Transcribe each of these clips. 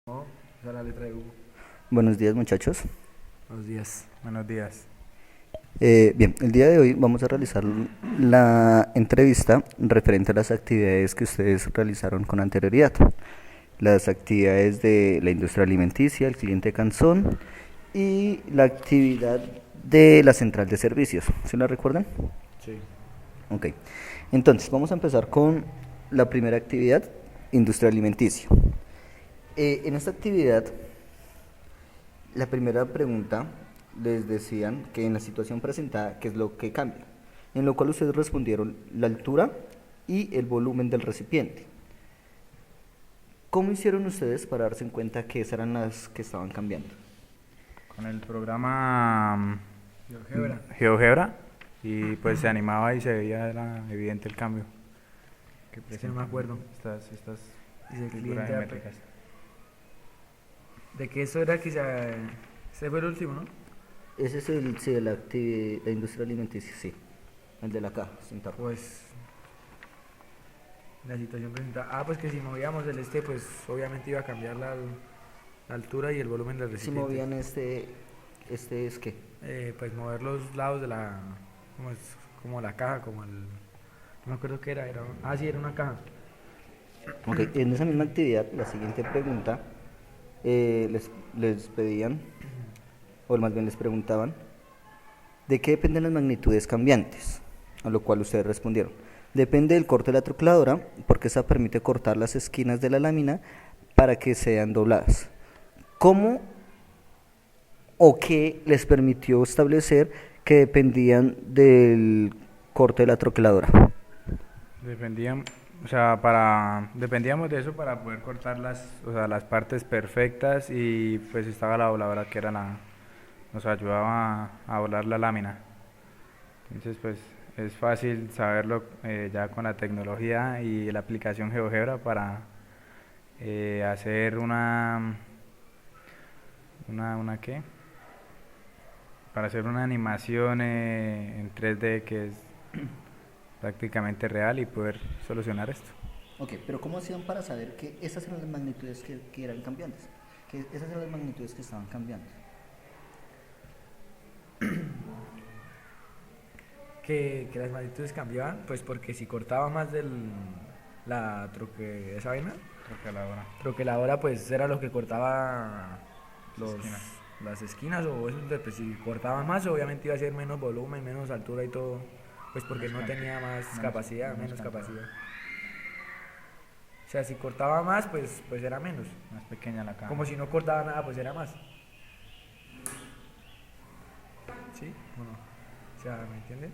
No, esa es la letra de Hugo. Buenos días, muchachos. Buenos días. Buenos días. Bien, el día de hoy vamos a realizar la entrevista referente a las actividades que ustedes realizaron con anterioridad. Las actividades de la industria alimenticia, el cliente Canzón y la actividad de la central de servicios. ¿Se la recuerdan? Sí. Ok. Entonces, vamos a empezar con la primera actividad, industria alimenticia. En esta actividad, la primera pregunta les decían que en la situación presentada, ¿qué es lo que cambia? En lo cual ustedes respondieron la altura y el volumen del recipiente. ¿Cómo hicieron ustedes para darse en cuenta que esas eran las que estaban cambiando? Con el programa GeoGebra. GeoGebra y pues se animaba y se veía era evidente el cambio que Es que no me acuerdo. estas Dice el figuras cliente geométricas. de que eso era que ese fue el último, ¿no? Ese es el, sí, la industria alimenticia, sí. El de la caja, sentado. Pues la situación presentada. Pues que si movíamos el pues obviamente iba a cambiar la altura y el volumen del Si recipiente. movían este es qué. Pues mover los lados de la, como la caja, como el, no me acuerdo qué era, sí, era una caja. Ok, en esa misma actividad, la siguiente pregunta, les pedían, o más bien les preguntaban, ¿de qué dependen las magnitudes cambiantes? A lo cual ustedes respondieron. Depende del corte de la troqueladora, porque esa permite cortar las esquinas de la lámina para que sean dobladas. ¿Cómo o qué les permitió establecer que dependían del corte de la troqueladora? Dependíamos, dependíamos de eso para poder cortar las partes perfectas y pues estaba la dobladora que era nos ayudaba a doblar la lámina. Entonces pues es fácil saberlo ya con la tecnología y la aplicación GeoGebra para hacer una ¿qué? Para hacer una animación en 3D que es prácticamente real y poder solucionar esto. Ok, pero ¿cómo hacían para saber que esas eran las magnitudes que eran cambiantes? Que esas eran las magnitudes que estaban cambiando. Que las magnitudes cambiaban, pues porque si cortaba más esa vaina, Troqueladora. troqueladora, pues era lo que cortaba Las esquinas. las esquinas, o eso, pues si cortaba más, obviamente iba a ser menos volumen, menos altura y todo, pues porque no tenía más capacidad, menos capacidad. O sea, si cortaba más, pues era menos. Más pequeña la caja. Como si no cortaba nada, pues era más. ¿Sí o no? O sea, ¿me entienden?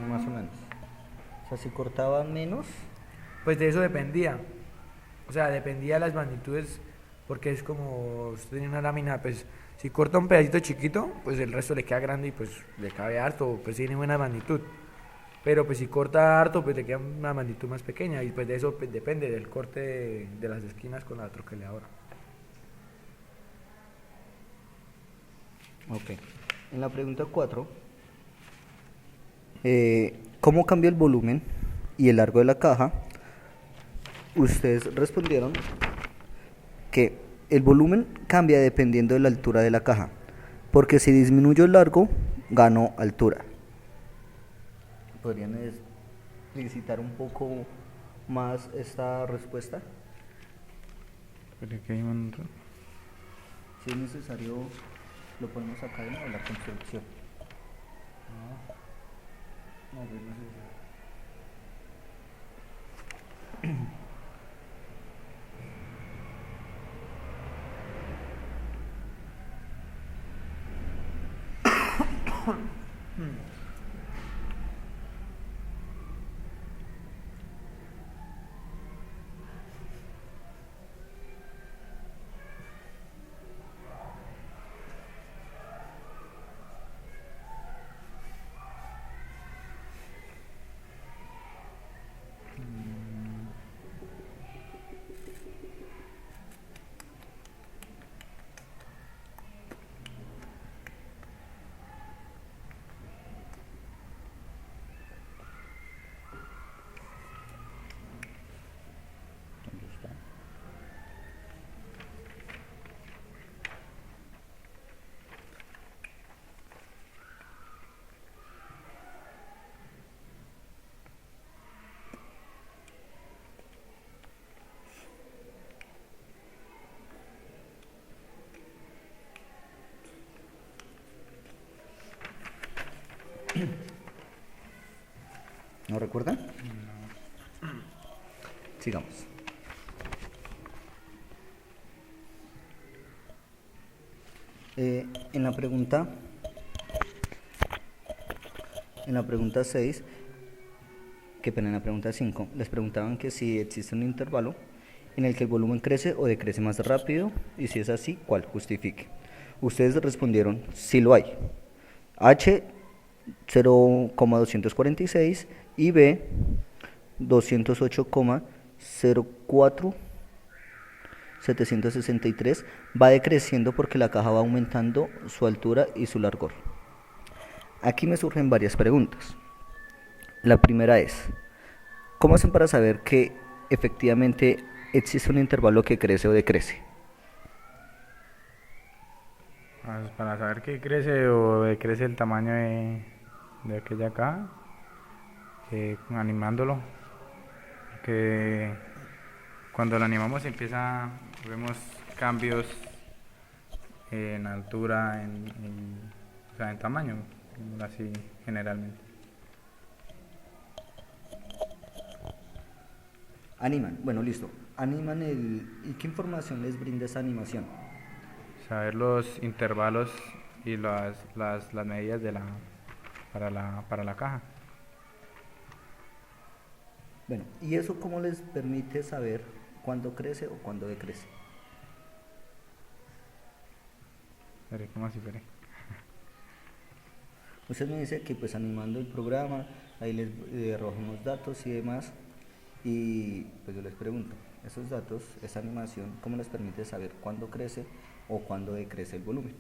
Más o menos. O sea, si cortaban menos. Pues de eso dependía. O sea, dependía de las magnitudes, porque es como usted tiene una lámina, pues si corta un pedacito chiquito, pues el resto le queda grande y pues le cabe harto, pues tiene buena magnitud. Pero pues si corta harto, pues le queda una magnitud más pequeña y pues de eso pues, depende del corte de las esquinas con la troqueladora. Ok. En la pregunta 4, ¿cómo cambia el volumen y el largo de la caja? Ustedes respondieron que el volumen cambia dependiendo de la altura de la caja, porque si disminuyo el largo, gano altura. ¿Podrían explicitar un poco más esta respuesta? Pero que hay Si es necesario, lo ponemos acá en la construcción. No, pues no sé. ¿No recuerdan? Sigamos. En la pregunta 6, qué pena, en la pregunta 5, les preguntaban que si existe un intervalo en el que el volumen crece o decrece más rápido, y si es así, ¿cuál? Justifique. Ustedes respondieron, sí lo hay. H 0,246 y B 208,04 763 va decreciendo porque la caja va aumentando su altura y su largor. Aquí me surgen varias preguntas. La primera es, ¿cómo hacen para saber que efectivamente existe un intervalo que crece o decrece? Para saber que crece o decrece el tamaño de aquella caja, animándolo, que cuando lo animamos vemos cambios en altura, o sea, en tamaño, así generalmente. Animan, bueno, listo. Animan ¿y qué información les brinda esa animación? Saber los intervalos y las medidas para la caja. Bueno, ¿y eso cómo les permite saber cuándo crece o cuándo decrece? Veré, ¿cómo así, veré? Usted me dice que pues animando el programa, ahí les arrojamos datos y demás, y pues yo les pregunto, esos datos, esa animación, ¿cómo les permite saber cuándo crece o cuándo decrece el volumen?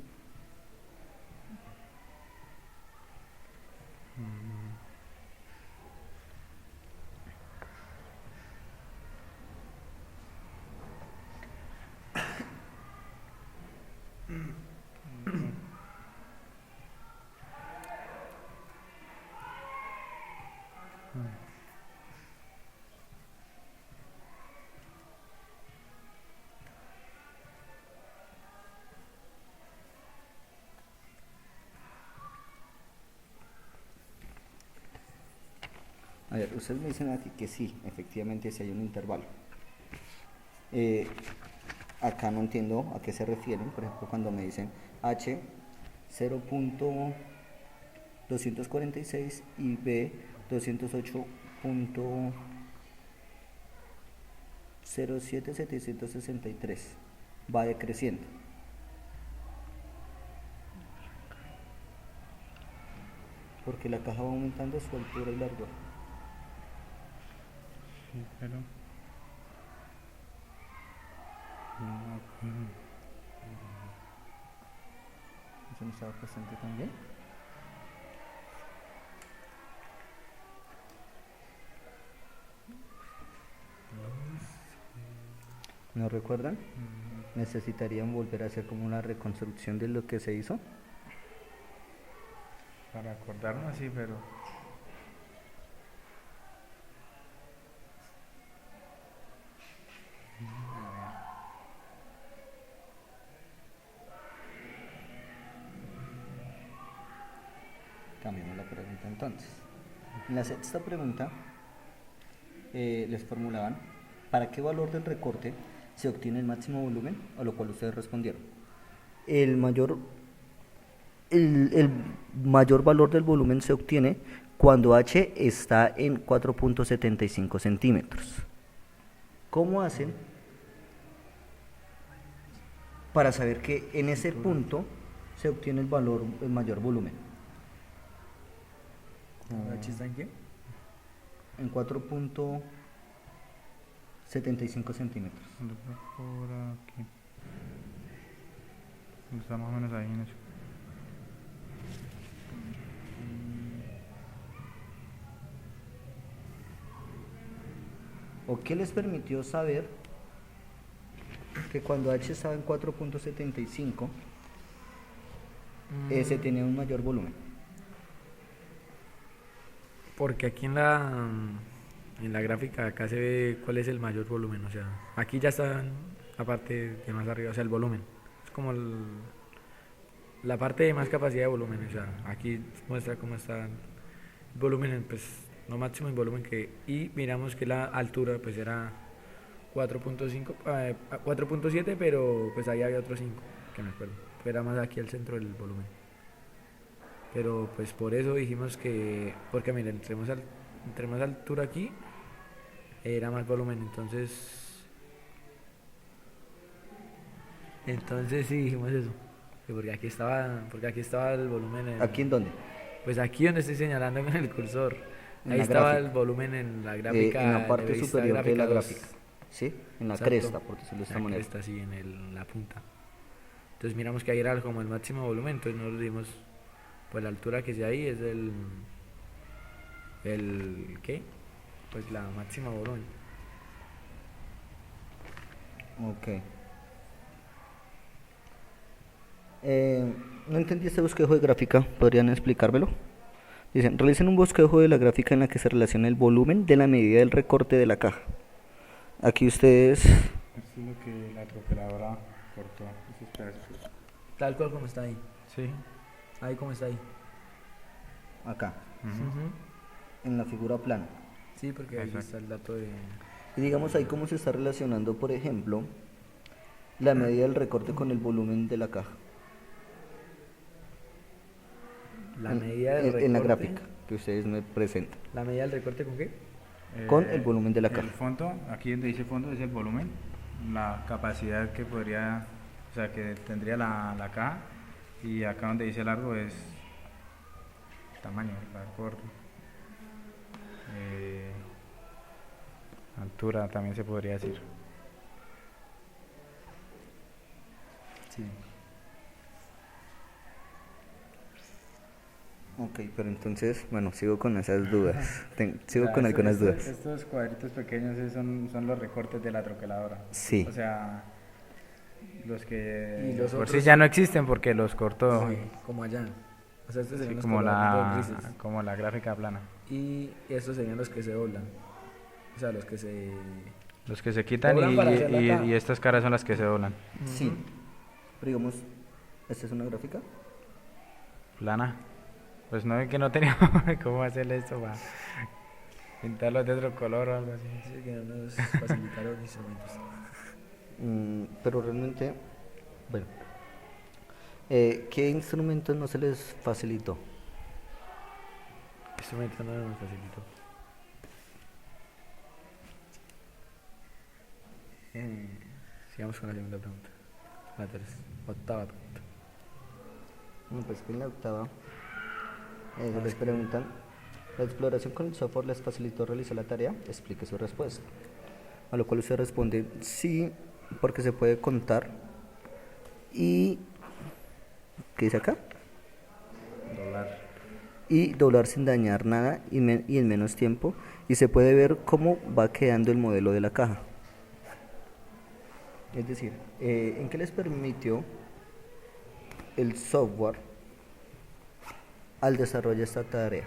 A ver, ustedes me dicen aquí que sí, efectivamente sí hay un intervalo. Acá no entiendo a qué se refieren, por ejemplo, cuando me dicen H 0.246 y B 208,07763 va decreciendo. Porque la caja va aumentando su altura y largura. Sí, pero... ¿Eso no estaba presente también? ¿No recuerdan? ¿Necesitarían volver a hacer como una reconstrucción de lo que se hizo? Para acordarnos, sí, pero... Cambiamos la pregunta entonces. En la sexta pregunta les formulaban ¿para qué valor del recorte se obtiene el máximo volumen? A lo cual ustedes respondieron. El mayor valor del volumen se obtiene cuando H está en 4.75 centímetros. ¿Cómo hacen para saber que en ese punto se obtiene el mayor volumen? ¿H está en qué? En 4.75 centímetros. Por aquí. Está más o menos ahí en eso. ¿O qué les permitió saber que cuando H estaba en 4.75 se tenía un mayor volumen? Porque aquí en la gráfica acá se ve cuál es el mayor volumen, o sea, aquí ya está la parte de más arriba, o sea, el volumen. Es como la parte de más capacidad de volumen, o sea, aquí muestra cómo está el volumen, pues lo máximo en volumen y miramos que la altura pues era 4.5, 4.7, pero pues ahí había otros 5, que me acuerdo, era más aquí al centro del volumen. Pero pues por eso dijimos que, porque miren, entre más altura aquí, era más volumen, entonces sí dijimos eso, que porque aquí estaba el volumen ¿Aquí en dónde? pues aquí donde estoy señalando con el cursor, En ahí la estaba gráfica. el volumen en la gráfica, En la parte de revista superior de la dos. gráfica, ¿sí? En la Exacto. cresta, por decirlo de esta La manera. cresta, sí, la punta. Entonces miramos que ahí era como el máximo volumen, entonces nosotros dimos, pues la altura que sea ahí es ¿qué? Pues la máxima volumen. Ok. No entendí este bosquejo de gráfica, ¿podrían explicármelo? Dicen, realicen un bosquejo de la gráfica en la que se relaciona el volumen de la medida del recorte de la caja. Aquí ustedes... Esto es lo que la troqueladora cortó, esos pedazos. Tal cual como está ahí. Sí. Ahí como está ahí. Acá, Ujú. en la figura plana. Sí, porque ahí está el dato de... Y digamos ahí cómo se está relacionando, por ejemplo, la medida del recorte con el volumen de la caja. La medida del recorte. En la gráfica que ustedes me presentan. ¿La medida del recorte con qué? Con el volumen de la El caja. fondo, aquí donde dice fondo es el volumen, la capacidad que podría, o sea, que tendría la caja, y acá donde dice largo es tamaño, corto. Altura también se podría decir. Sí. Ok, pero entonces, bueno, sigo con esas dudas. Sigo O sea, con algunas dudas. Estos cuadritos pequeños son los recortes de la troqueladora. Sí. O sea, los que Y los por otros- sí ya no existen porque los cortó. Sí, como allá. O sea, estos Sí, serían los como cuadraditos grises. como la gráfica plana. Y estos serían los que se doblan. O sea, los que se... Los que se quitan Doblan para hacer la caja. y estas caras son las que se doblan. Sí. Pero digamos, ¿esta es una gráfica? Plana. Pues no, es que no tenía cómo hacerle esto para pintarlos de otro color o algo así. Sí, que no nos facilitaron instrumentos. Pero realmente, bueno, ¿qué instrumentos no se les facilitó? Instrumento no nos facilitó. Sigamos con la segunda pregunta. Octava pregunta. Pues que en la octava les preguntan, ¿la exploración con el software les facilitó realizar la tarea? Explique su respuesta. A lo cual usted responde, sí, porque se puede contar y... ¿qué dice acá? Doblar. Y doblar sin dañar nada y en menos tiempo, y se puede ver cómo va quedando el modelo de la caja. Es decir, ¿en qué les permitió el software al desarrollar esta tarea?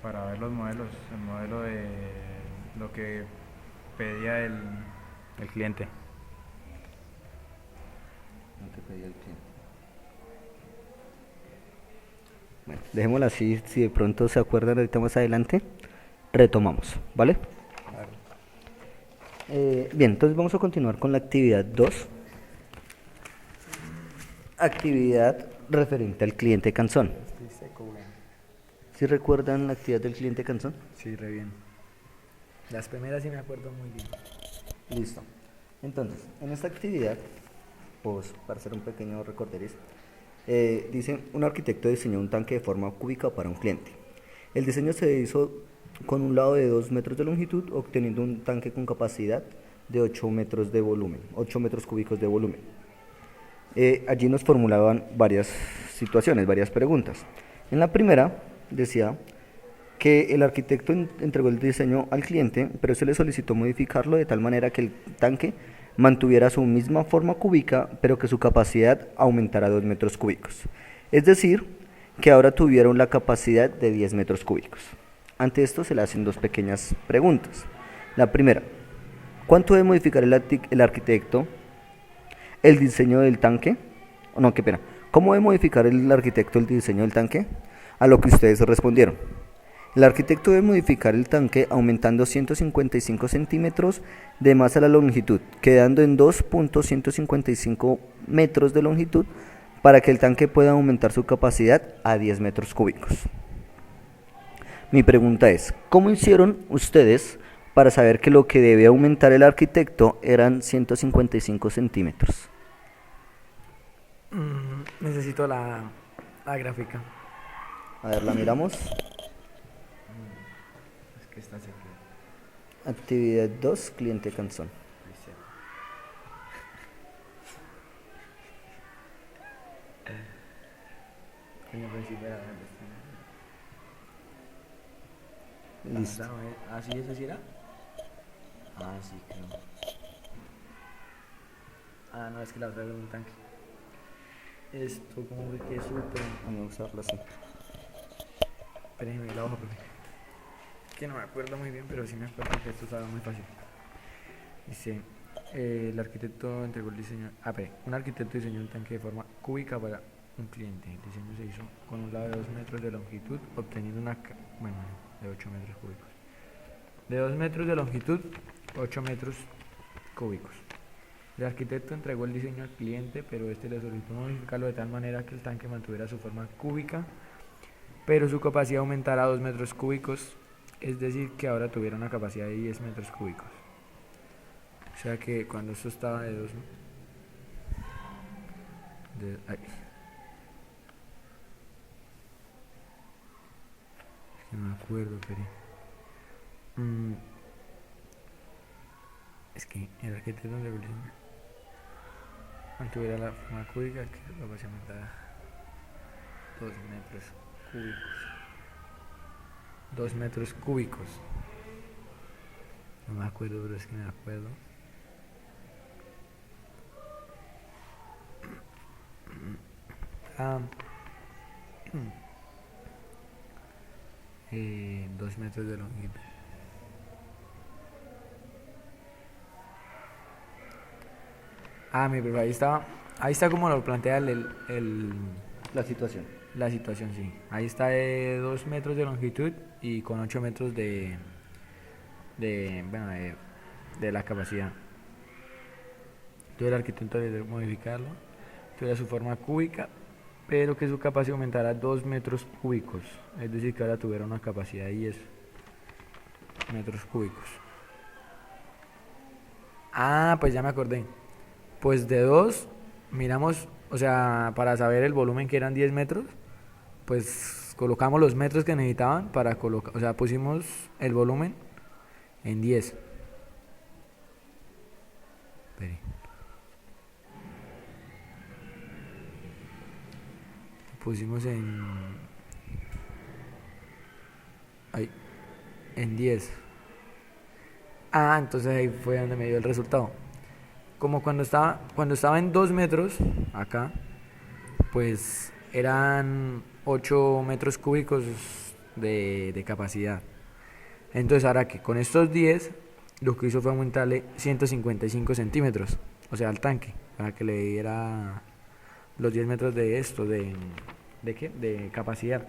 Para ver los modelos, el modelo de lo que pedía el cliente. Lo que pedía el cliente. Bueno, dejémoslo así, si de pronto se acuerdan ahorita más adelante, retomamos, ¿vale? Bien, entonces vamos a continuar con la actividad 2. Actividad referente al cliente canzón. ¿Sí recuerdan la actividad del cliente canzón? Sí, re bien. Las primeras sí me acuerdo muy bien. Listo. Entonces, en esta actividad, pues para hacer un pequeño recorderis, dice, un arquitecto diseñó un tanque de forma cúbica para un cliente. El diseño se hizo con un lado de 2 metros de longitud, obteniendo un tanque con capacidad de 8 metros de volumen, 8 metros cúbicos de volumen. Allí nos formulaban varias situaciones, varias preguntas. En la primera decía que el arquitecto entregó el diseño al cliente, pero se le solicitó modificarlo de tal manera que el tanque mantuviera su misma forma cúbica, pero que su capacidad aumentara a 2 metros cúbicos. Es decir, que ahora tuvieron la capacidad de 10 metros cúbicos. Ante esto se le hacen 2 pequeñas preguntas. La primera, ¿cuánto debe modificar el arquitecto el diseño del tanque? No, qué pena. ¿Cómo debe modificar el arquitecto el diseño del tanque? A lo que ustedes respondieron. El arquitecto debe modificar el tanque aumentando 155 centímetros de más a la longitud, quedando en 2.155 metros de longitud para que el tanque pueda aumentar su capacidad a 10 metros cúbicos. Mi pregunta es, ¿cómo hicieron ustedes para saber que lo que debe aumentar el arquitecto eran 155 centímetros? Necesito la gráfica. A ver, la miramos. Es que está secreto. Actividad 2, cliente canzón. Listo. ¿Ah, sí, eso sí era? Ah, sí, creo. Ah, no, es que la otra era un tanque. Esto, como que súper. Vamos a usarla así. Espérenme la hoja, profe. Que no me acuerdo muy bien, pero sí me acuerdo que esto estaba muy fácil. Dice, el arquitecto entregó el diseño. Un arquitecto diseñó un tanque de forma cúbica para un cliente. El diseño se hizo con un lado de 2 metros de longitud, obteniendo de 8 metros cúbicos. De 2 metros de longitud, 8 metros cúbicos. El arquitecto entregó el diseño al cliente, pero este le solicitó modificarlo de tal manera que el tanque mantuviera su forma cúbica, pero su capacidad aumentara a 2 metros cúbicos, es decir, que ahora tuviera una capacidad de 10 metros cúbicos. O sea que cuando esto estaba de 2... Es que no me acuerdo, pero... Es que el arquitecto entregó el diseño mantuviera la forma cúbica, que la capacidad aumentara 2 metros cúbicos. 2 metros cúbicos. No me acuerdo, pero es que me acuerdo. Ah. 2 metros de longitud. Mi profe, ahí está como lo plantea La situación. la situación, sí. Ahí está de 2 metros de longitud y con 8 metros de la capacidad. Entonces el arquitecto debe modificarlo, tuviera su forma cúbica, pero que su capacidad aumentara 2 metros cúbicos, es decir, que ahora tuviera una capacidad de 10 metros cúbicos. Pues ya me acordé. Pues de 2, miramos, o sea, para saber el volumen que eran 10 metros, pues colocamos los metros que necesitaban para colocar, o sea, pusimos el volumen en 10. Espere. Pusimos en 10. Entonces ahí fue donde me dio el resultado. Como cuando estaba en 2 metros, acá, pues eran 8 metros cúbicos de capacidad. Entonces ahora que con estos 10, lo que hizo fue aumentarle 155 centímetros, o sea, al tanque, para que le diera los 10 metros de esto, ¿de qué? De capacidad.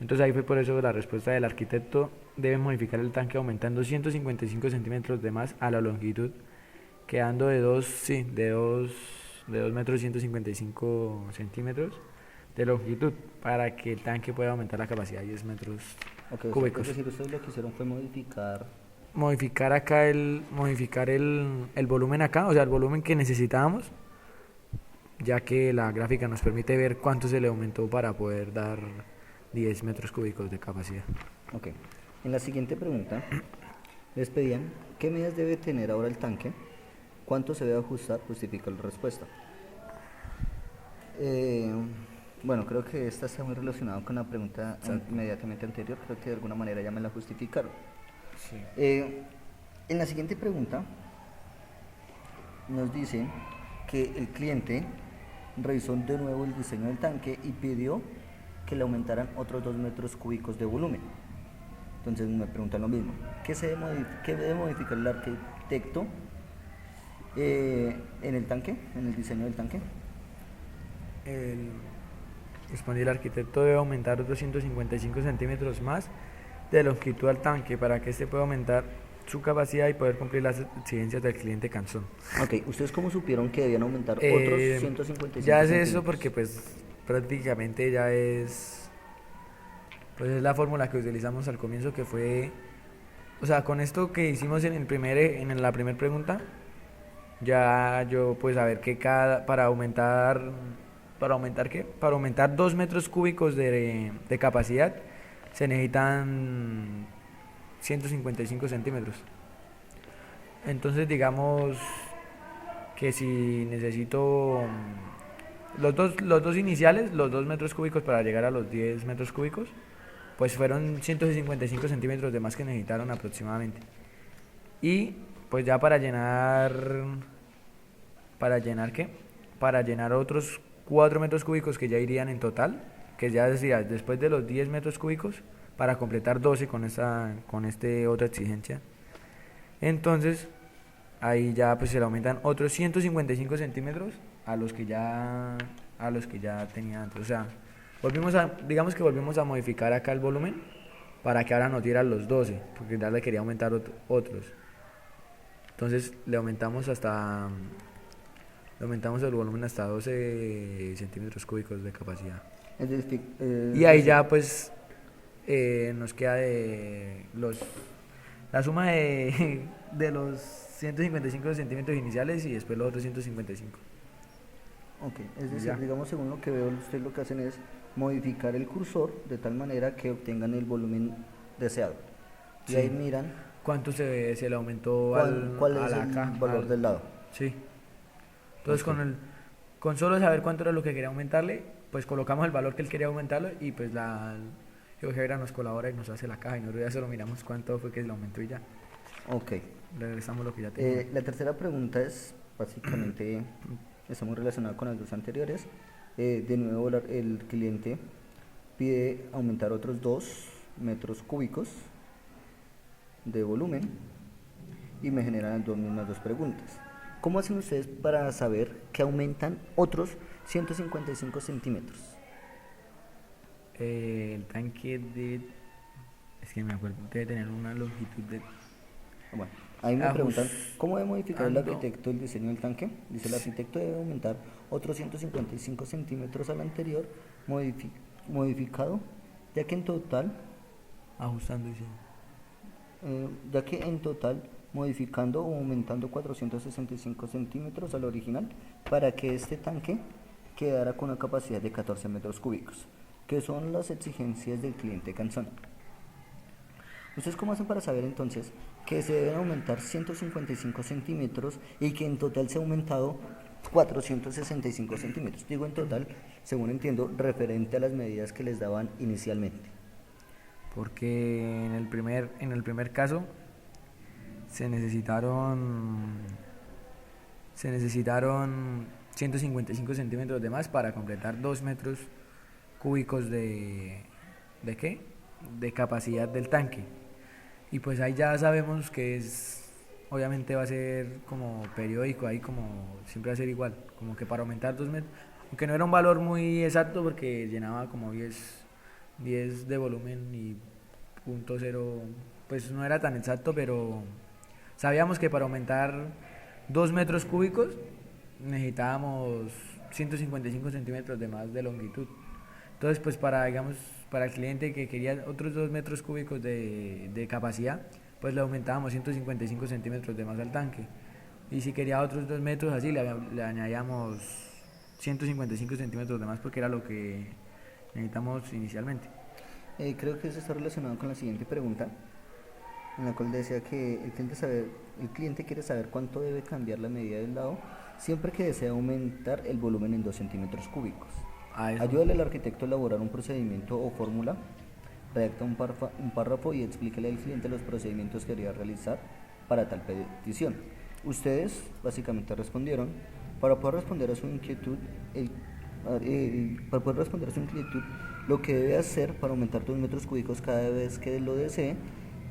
Entonces ahí fue por eso la respuesta del arquitecto: debe modificar el tanque aumentando 155 centímetros de más a la longitud, quedando de 2 metros 155 centímetros de longitud, para que el tanque pueda aumentar la capacidad a 10 metros cúbicos. Es decir, ustedes lo que hicieron fue Modificar acá el volumen acá, o sea, el volumen que necesitábamos, ya que la gráfica nos permite ver cuánto se le aumentó para poder dar 10 metros cúbicos de capacidad. Ok. En la siguiente pregunta, les pedían qué medidas debe tener ahora el tanque, cuánto se debe ajustar, justifica la respuesta. Bueno, creo que esta está muy relacionada con la pregunta inmediatamente anterior, creo que de alguna manera ya me la justificaron. Sí. En la siguiente pregunta nos dice que el cliente revisó de nuevo el diseño del tanque y pidió que le aumentaran otros 2 metros cúbicos de volumen. Entonces me preguntan lo mismo: ¿qué debe modificar el arquitecto en el tanque, en el diseño del tanque? el, respondió el arquitecto, debe aumentar otros 155 centímetros más de longitud al tanque para que este pueda aumentar su capacidad y poder cumplir las exigencias del cliente Canson. Ok, ¿ustedes cómo supieron que debían aumentar otros 155 Ya es eso centímetros? porque pues prácticamente ya es, pues es la fórmula que utilizamos al comienzo, que fue, o sea, con esto que hicimos en la primera pregunta, ya yo pues a ver que para aumentar qué, para aumentar 2 metros cúbicos de capacidad se necesitan 155 centímetros. Entonces digamos que si necesito los dos iniciales, los 2 metros cúbicos para llegar a los 10 metros cúbicos, pues fueron 155 centímetros de más que necesitaron aproximadamente. Y pues ya ¿para llenar qué? Para llenar otros 4 metros cúbicos que ya irían en total, que ya decía, después de los 10 metros cúbicos, para completar 12 con este otra exigencia. Entonces, ahí ya pues se le aumentan otros 155 centímetros a los que ya tenía antes. O sea, digamos que volvimos a modificar acá el volumen para que ahora nos diera los 12, porque ya le quería aumentar otros. Entonces le aumentamos el volumen hasta 12 centímetros cúbicos de capacidad. Es decir, Y ahí ya pues nos queda la suma de los 155 centímetros iniciales y después los otros 155. ok, es decir, Ya. digamos, según lo que veo, ustedes lo que hacen es modificar el cursor de tal manera que obtengan el volumen deseado. Y Sí. ahí miran ¿Cuánto se le aumentó cuál a es la el caja? valor del lado. Sí. Entonces Ok. con solo saber cuánto era lo que quería aumentarle, pues colocamos el valor que él quería aumentarlo y pues la GeoGebra nos colabora y nos hace la caja y nosotros ya solo miramos cuánto fue que le aumentó y ya. Ok. Le regresamos lo que ya tenía. La tercera pregunta es, básicamente, está muy relacionada con las dos anteriores. De nuevo, el cliente pide aumentar otros 2 metros cúbicos de volumen y me generan las mismas dos preguntas. ¿Cómo hacen ustedes para saber que aumentan otros 155 centímetros? El tanque es que me acuerdo, debe tener una longitud de... Bueno, ahí me preguntan, ¿cómo debe modificar el Ajustando. arquitecto el diseño del tanque? Dice, el arquitecto debe aumentar otros 155 centímetros al anterior modificado, ya que en total, Ajustando, dice. modificando o aumentando 465 centímetros al original para que este tanque quedara con una capacidad de 14 metros cúbicos, que son las exigencias del cliente Canson. ¿Ustedes cómo hacen para saber entonces que se deben aumentar 155 centímetros y que en total se ha aumentado 465 centímetros? Digo en total, según entiendo, referente a las medidas que les daban inicialmente. Porque en el primer caso se necesitaron 155 centímetros de más para completar 2 metros cúbicos ¿de qué? De capacidad del tanque. Y pues ahí ya sabemos que obviamente va a ser como periódico, ahí como siempre va a ser igual, como que para aumentar 2 metros, aunque no era un valor muy exacto porque llenaba como 10 de volumen y .0, pues no era tan exacto, pero sabíamos que para aumentar 2 metros cúbicos necesitábamos 155 centímetros de más de longitud. Entonces, pues digamos, para el cliente que quería otros 2 metros cúbicos de capacidad, pues le aumentábamos 155 centímetros de más al tanque. Y si quería otros 2 metros así, le añadíamos 155 centímetros de más porque era lo que necesitamos inicialmente. Creo que eso está relacionado con la siguiente pregunta, en la cual decía que el cliente quiere saber cuánto debe cambiar la medida del lado siempre que desea aumentar el volumen en 2 centímetros cúbicos. Ayúdale al arquitecto a elaborar un procedimiento o fórmula, redacta un párrafo y explíquele al cliente los procedimientos que debería realizar para tal petición. Ustedes básicamente respondieron, para poder responder a su inquietud, lo que debe hacer para aumentar 2 metros cúbicos cada vez que lo desee,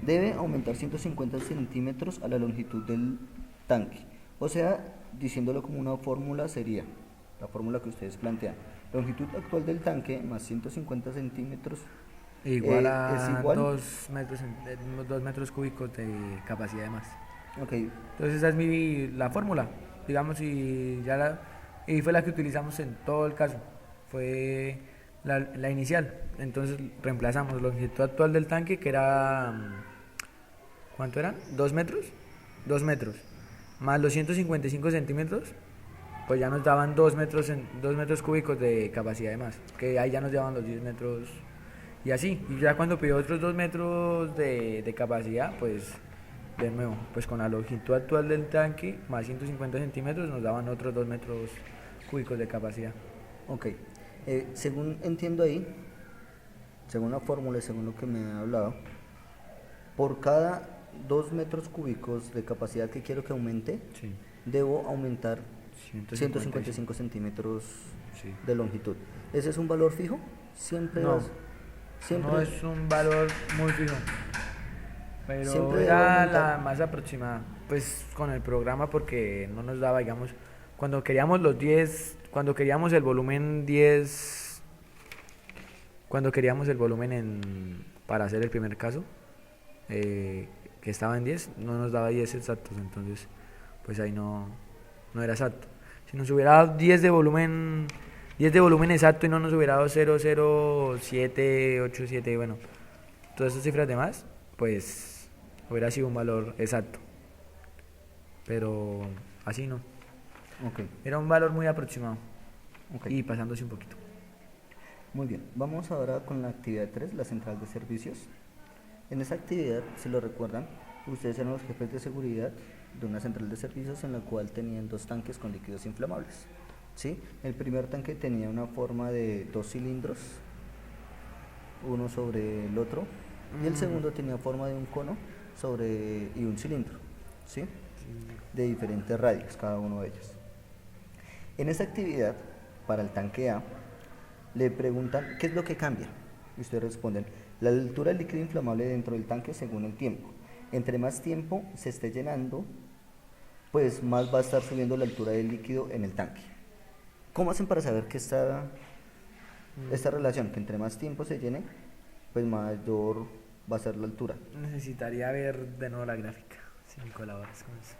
debe aumentar 150 centímetros a la longitud del tanque. O sea, diciéndolo como una fórmula sería la fórmula que ustedes plantean. Longitud actual del tanque más 150 centímetros Igual es a igual. 2 metros cúbicos de capacidad de más. Ok, Entonces esa es la fórmula, digamos, y fue la que utilizamos en todo el caso. Fue la inicial. Entonces reemplazamos la longitud actual del tanque, que era, ¿cuánto era? 2 metros. 2 metros. Más los 155 centímetros, pues ya nos daban 2 metros cúbicos de capacidad de más. Que ahí ya nos daban los 10 metros. Y así. Y ya cuando pidió otros 2 metros de capacidad, pues de nuevo, pues con la longitud actual del tanque, más 150 centímetros, nos daban otros 2 metros cúbicos de capacidad. ok. Según entiendo ahí, según la fórmula y según lo que me ha hablado, por cada 2 metros cúbicos de capacidad que quiero que aumente, Sí. debo aumentar 155. 155 centímetros Sí. de longitud. ¿Ese es un valor fijo? Siempre No, siempre no es un valor muy fijo, pero Siempre era debe aumentar. la más aproximada, pues con el programa, porque no nos daba, digamos, cuando queríamos cuando queríamos el volumen 10, cuando queríamos el volumen para hacer el primer caso, que estaba en 10, no nos daba 10 exactos, entonces pues ahí no era exacto. Si nos hubiera dado 10 de volumen exacto y no nos hubiera dado 00787, bueno, todas esas cifras de más, pues hubiera sido un valor exacto. Pero así no. Ok, Era un valor muy aproximado ok. y pasándose un poquito. Muy bien, vamos ahora con la actividad 3, la central de servicios. En esa actividad, si lo recuerdan, ustedes eran los jefes de seguridad de una central de servicios en la cual tenían 2 tanques con líquidos inflamables. ¿Sí? El primer tanque tenía una forma de 2 cilindros, uno sobre el otro, y el segundo tenía forma de un cono y un cilindro, ¿sí? De diferentes radios, cada uno de ellos. En esta actividad, para el tanque A, le preguntan qué es lo que cambia. Y ustedes responden, la altura del líquido inflamable dentro del tanque según el tiempo. Entre más tiempo se esté llenando, pues más va a estar subiendo la altura del líquido en el tanque. ¿Cómo hacen para saber que esta relación, que entre más tiempo se llene, pues mayor va a ser la altura? Necesitaría ver de nuevo la gráfica, si me colaboras con eso.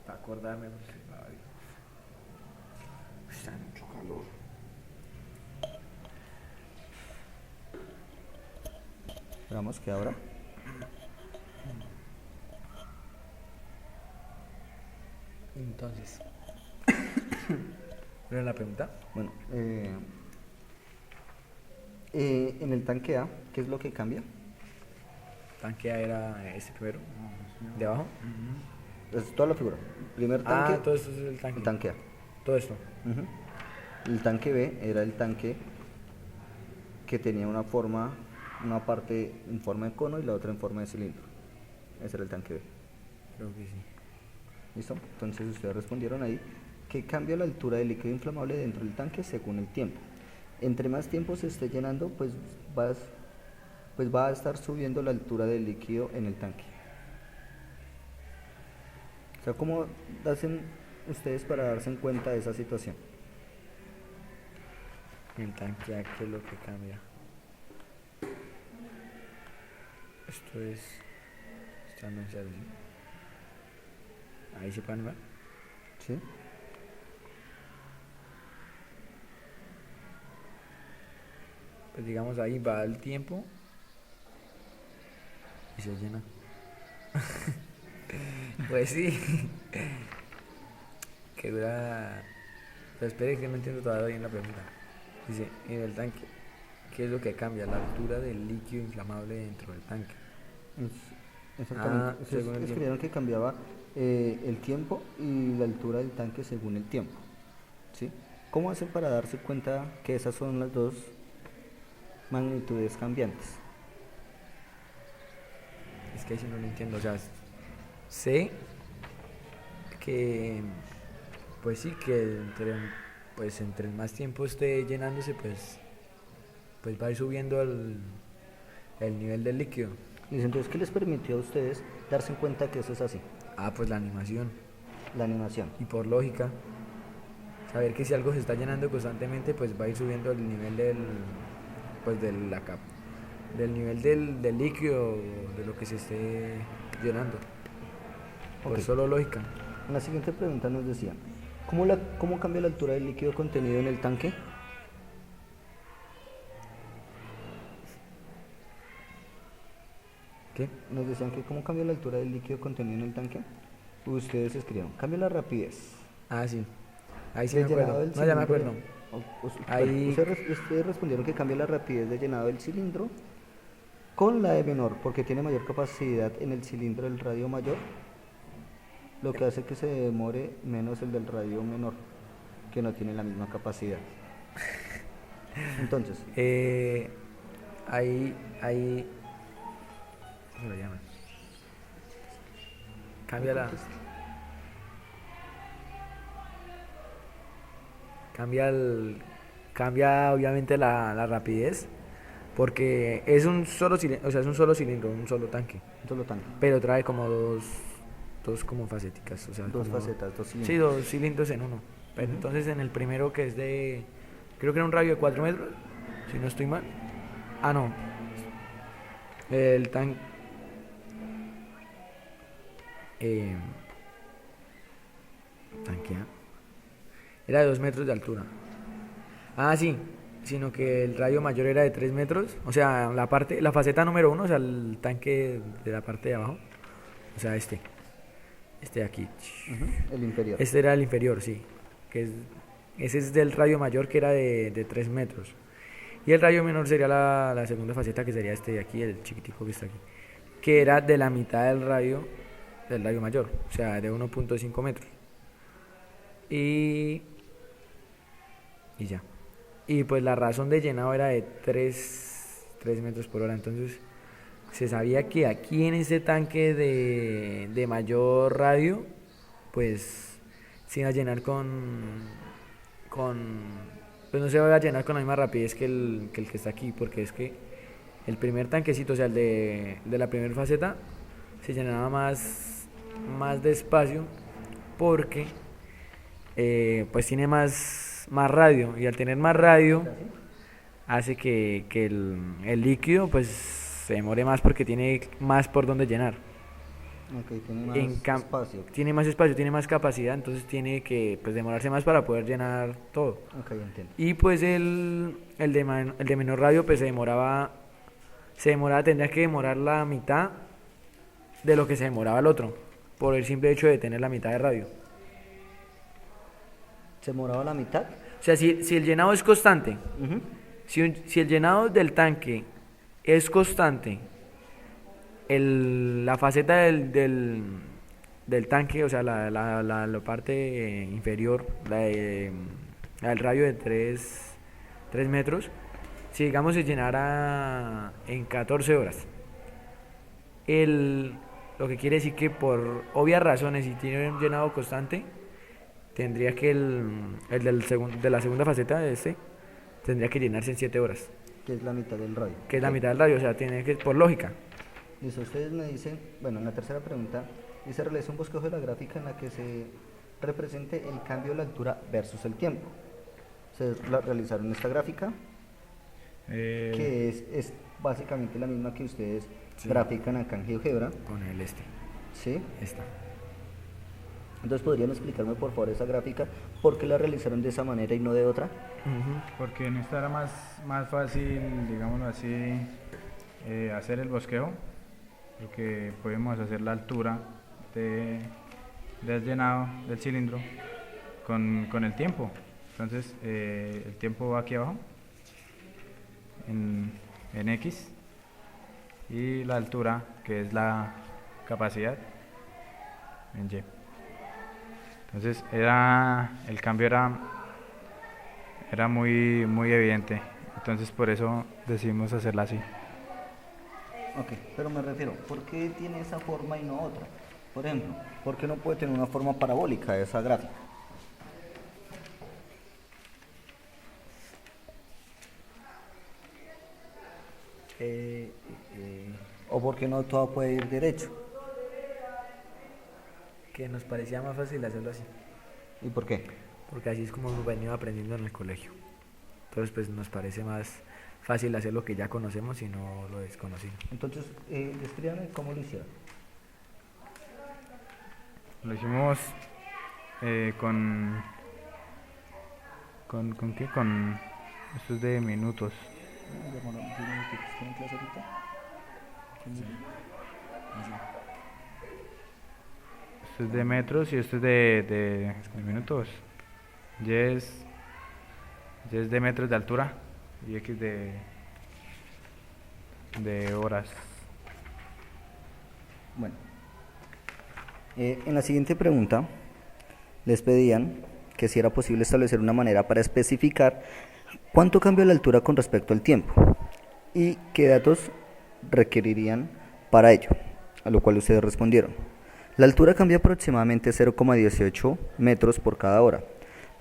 Para acordarme, porque está mucho calor. Veamos que ahora. Entonces, ¿cuál era la pregunta? Bueno, en el tanque A, ¿qué es lo que cambia? Tanque A era este primero, de abajo. Es toda la figura. Primer tanque, Todo esto es el tanque. el tanque A. Todo esto. Ujú. El tanque B era el tanque que tenía una parte en forma de cono y la otra en forma de cilindro. Ese era el tanque B. Creo que sí. ¿Listo? Entonces ustedes respondieron ahí que cambia la altura del líquido inflamable dentro del tanque según el tiempo. Entre más tiempo se esté llenando, pues va a estar subiendo la altura del líquido en el tanque. O sea, ¿cómo hacen ustedes para darse en cuenta de esa situación? El tanque A, ¿qué es lo que cambia? Esto es estando en cero, ¿sí? Ahí se puede animar. ¿Sí? Pues digamos ahí va el tiempo y se llena. Pues sí. Que dura. Pero espere que no entiendo todavía bien la pregunta. Dice, en el tanque, ¿qué es lo que cambia? La altura del líquido inflamable dentro del tanque. Exactamente. Según el Escribieron que cambiaba el tiempo y la altura del tanque según el tiempo. ¿Sí? ¿Cómo hacen para darse cuenta que esas son las dos magnitudes cambiantes? Es que ahí sí no lo entiendo. O sea, sé que, pues sí, que entre más tiempo esté llenándose, pues va a ir subiendo el nivel del líquido. Listo, entonces, ¿qué les permitió a ustedes darse en cuenta que eso es así? Pues la animación. La animación. y por lógica, saber que si algo se está llenando constantemente, pues va a ir subiendo el nivel pues del nivel del líquido, de lo que se esté llenando. Pues Ok. solo lógica. En la siguiente pregunta nos decía, ¿cómo cambia la altura del líquido contenido en el tanque? ¿Qué? Nos decían que cómo cambia la altura del líquido contenido en el tanque. Ustedes escribieron, cambia la rapidez Ah, sí. Ahí sí de me llenado acuerdo. del No, ya me cilindro. acuerdo. Bueno, Ahí, ustedes respondieron que cambia la rapidez de llenado del cilindro con la de menor, porque tiene mayor capacidad en el cilindro del radio mayor, lo que hace que se demore menos el del radio menor, que no tiene la misma capacidad. Entonces, ahí, ¿cómo se llama? Cambia cambia obviamente la rapidez, porque es un solo cilindro, o sea, es un solo cilindro, un solo tanque, un solo tanque, pero trae como dos como faceticas, o sea, dos como, facetas, dos sí, cilindros. 2 cilindros en uno. Pero Ujú. entonces en el primero que es creo que era un radio de 4 metros, si no estoy mal. Ah, no, el tanque, tanque A, era de 2 metros de altura. Ah, sí, sino que el radio mayor era de 3 metros, o sea, la faceta número 1, o sea, el tanque de la parte de abajo, o sea, este de aquí. Ujú, el inferior. Este era el inferior, sí, ese es del radio mayor, que era de 3 metros. Y el radio menor sería la segunda faceta, que sería este de aquí, el chiquitico que está aquí, que era de la mitad del radio mayor, o sea, de 1.5 metros. Y ya. Y pues la razón de llenado era de 3 metros por hora. Entonces se sabía que aquí en este tanque de mayor radio, pues se iba a llenar pues no se va a llenar con la misma rapidez que el que está aquí, porque es que el primer tanquecito, o sea, el de la primera faceta, se llenaba más despacio, porque pues tiene más radio, y al tener más radio hace que el líquido pues se demore más, porque tiene más por donde llenar. Ok, tiene más espacio. Tiene más espacio, tiene más capacidad, entonces tiene que pues demorarse más para poder llenar todo. Ok, entiendo. Y pues el de menor radio pues tendría que demorar la mitad de lo que se demoraba el otro, por el simple hecho de tener la mitad de radio. ¿Se demoraba la mitad? O sea, si el llenado es constante, Ujú. si el llenado del tanque es constante, la faceta del tanque, o sea, la parte inferior, el radio de 3 metros, si digamos se llenara en 14 horas, lo que quiere decir que por obvias razones, si tiene un llenado constante, tendría que de la segunda faceta tendría que llenarse en 7 horas, Que es la mitad del radio. que es la Ok. mitad del radio, o sea, tiene que, por lógica. Listo, ustedes me dicen, bueno, en la tercera pregunta, dice realiza un bosquejo de la gráfica en la que se represente el cambio de la altura versus el tiempo. Realizaron esta gráfica, Eh, que es básicamente la misma que ustedes Sí. grafican acá en GeoGebra, Con el ¿sí? esta. Entonces, ¿podrían explicarme por favor esa gráfica? ¿Por qué la realizaron de esa manera y no de otra? porque en esta era más fácil, digámoslo así, hacer el bosquejo, porque podemos hacer la altura del llenado del cilindro con el tiempo. Entonces, el tiempo va aquí abajo, en X, y la altura, que es la capacidad, en Y. Entonces el cambio era muy evidente. Entonces por eso decidimos hacerla así. Ok, pero me refiero, ¿por qué tiene esa forma y no otra? Por ejemplo, ¿por qué no puede tener una forma parabólica esa gráfica? ¿O por qué no todo puede ir derecho? que nos parecía más fácil hacerlo así, ¿Y por qué? porque así es como hemos venido aprendiendo en el colegio. Entonces pues nos parece más fácil hacer lo que ya conocemos y no lo desconocido. Entonces, descríbame cómo lo hicieron. Lo hicimos con... ¿Con qué? Con... Esto es de minutos. Esto es de metros y esto es de minutos. Y es de metros de altura y X de horas. Bueno, en la siguiente pregunta les pedían que si era posible establecer una manera para especificar cuánto cambia la altura con respecto al tiempo y qué datos requerirían para ello, a lo cual ustedes respondieron. La altura cambia aproximadamente 0,18 metros por cada hora.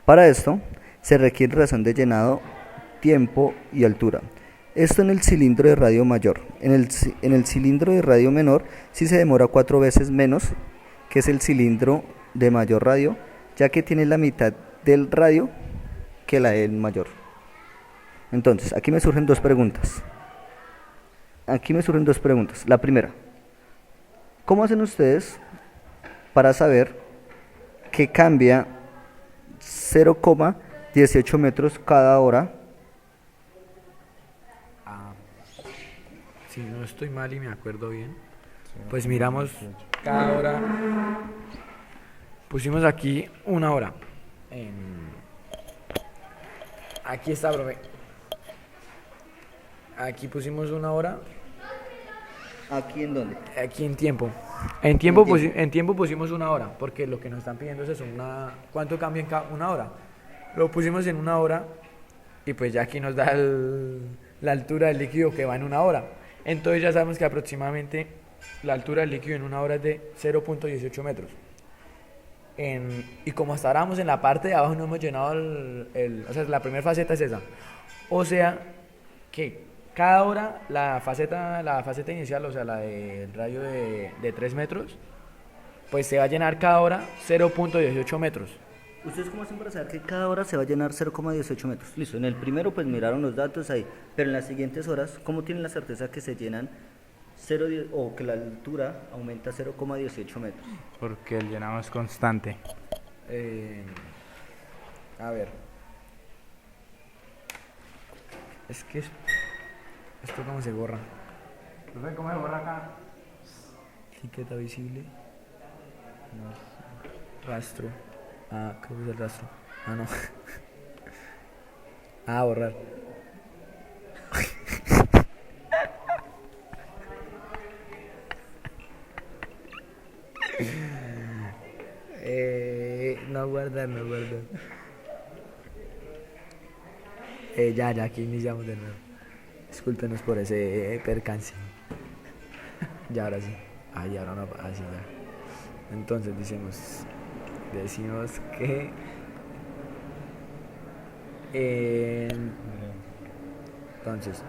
Para esto se requiere razón de llenado, tiempo y altura. Esto en el cilindro de radio mayor. En el cilindro de radio menor sí se demora 4 veces menos, que es el cilindro de mayor radio, ya que tiene la mitad del radio que la del mayor. Entonces, aquí me surgen dos preguntas. La primera, ¿cómo hacen ustedes para saber que cambia 0,18 metros cada hora? Si no estoy mal y me acuerdo bien, pues miramos cada hora. Pusimos aquí una hora. Aquí está, profe. Aquí pusimos una hora. ¿Aquí en dónde? Aquí en tiempo. En tiempo pusimos una hora, porque lo que nos están pidiendo es eso, ¿cuánto cambia en cada una hora? Lo pusimos en una hora y pues ya aquí nos da la altura del líquido que va en una hora. Entonces ya sabemos que aproximadamente la altura del líquido en una hora es de 0,18 metros. Y como hasta ahora vamos en la parte de abajo no hemos llenado o sea, la primera faceta es esa. O sea, que cada hora la faceta inicial, o sea, la del radio de 3 metros, pues se va a llenar cada hora 0,18 metros. ¿Ustedes cómo hacen para saber que cada hora se va a llenar 0,18 metros? Listo, en el primero pues miraron los datos ahí, pero en las siguientes horas, ¿cómo tienen la certeza que se llenan o que la altura aumenta 0,18 metros? Porque el llenado es constante. A ver. Es que esto cómo se borra. Profe, ¿cómo se borra acá? Etiqueta visible. Rastro. Ah, creo que es el rastro. Ah, no. Borrar. No guardar. Ya, aquí iniciamos de nuevo. Discúlpenos por ese percance. Ya, ahora sí. Ya, ahora no. Así ya. Entonces decimos que entonces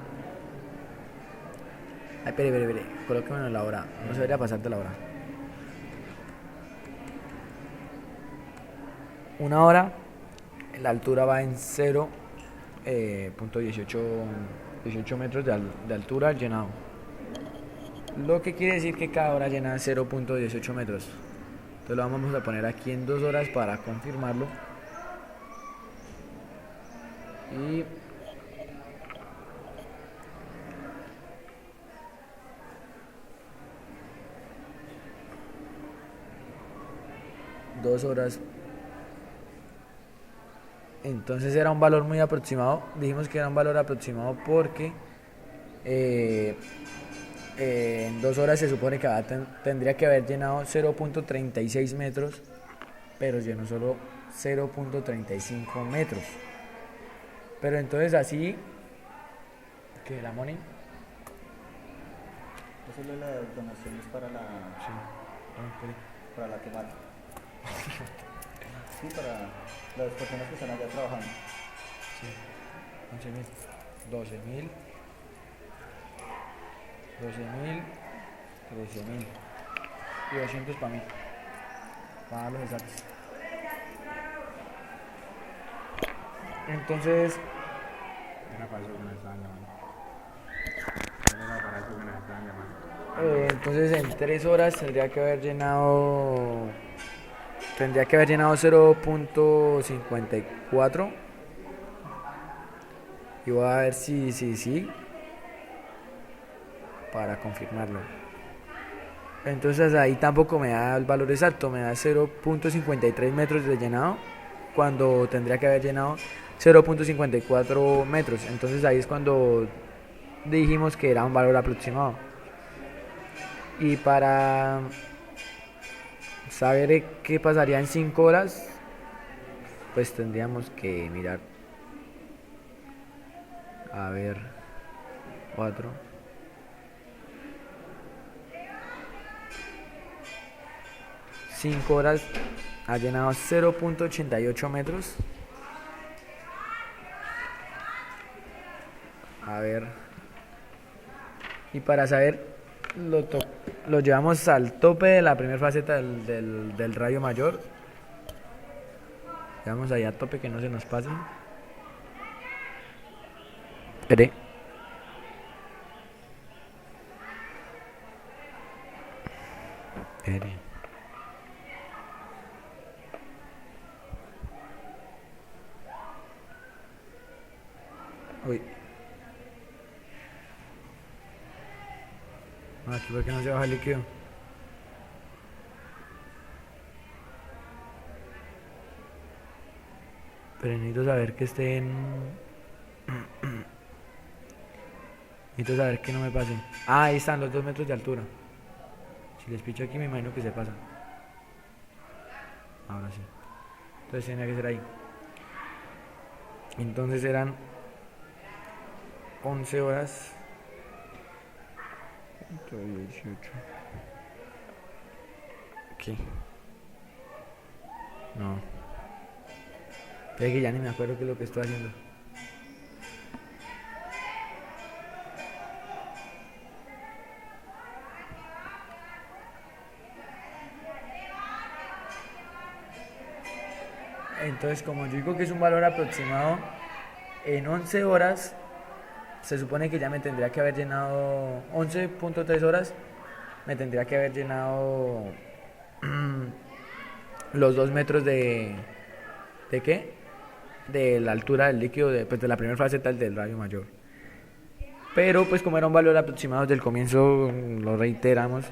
espere, colóquemelo en la hora, no se debería pasarte la hora. Una hora, la altura va en 0,18 metros de altura al llenado, lo que quiere decir que cada hora llena 0,18 metros. Entonces lo vamos a poner aquí en 2 horas para confirmarlo. Y dos horas. Entonces era un valor muy aproximado. Dijimos que era un valor aproximado porque en 2 horas se supone que tendría que haber llenado 0,36 metros, pero llenó solo 0,35 metros. Pero entonces así, ¿qué la money? Eso es la donación es para la quemada. Sí, para las personas que están allá trabajando. Sí, 11.000, 12.000, 13.000 y 200 para mí. para dar los exactos. Entonces, Era para eso que nos estaban llamando. Era para eso que nos estaban llamando. entonces en 3 horas tendría que haber llenado 0.54 y voy a ver si para confirmarlo. Entonces ahí tampoco me da el valor exacto, me da 0.53 metros de llenado cuando tendría que haber llenado 0.54 metros. Entonces ahí es cuando dijimos que era un valor aproximado. Y para saber qué pasaría en 5 horas, pues tendríamos que mirar. A ver, 4. 5 horas ha llenado 0.88 metros. A ver. Y para saber, lo llevamos al tope de la primera faceta del radio mayor. Llevamos ahí a tope que no se nos pase. Espere. Espere. Uy. Aquí porque no se baja el líquido. Pero necesito saber que esté en... necesito saber que no me pase. Ah, ahí están los 2 metros de altura. Si les picho aquí me imagino que se pasa. Ahora sí. Entonces tenía que ser ahí. Entonces eran 11 horas. 18. ¿Qué? No. Es que ya ni me acuerdo qué es lo que estoy haciendo. Entonces, como yo digo que es un valor aproximado, en 11 horas se supone que ya me tendría que haber llenado 11.3 horas, me tendría que haber llenado los 2 metros ¿de qué? De la altura del líquido, pues de la primera faceta del radio mayor. Pero pues como era un valor aproximado desde el comienzo, lo reiteramos.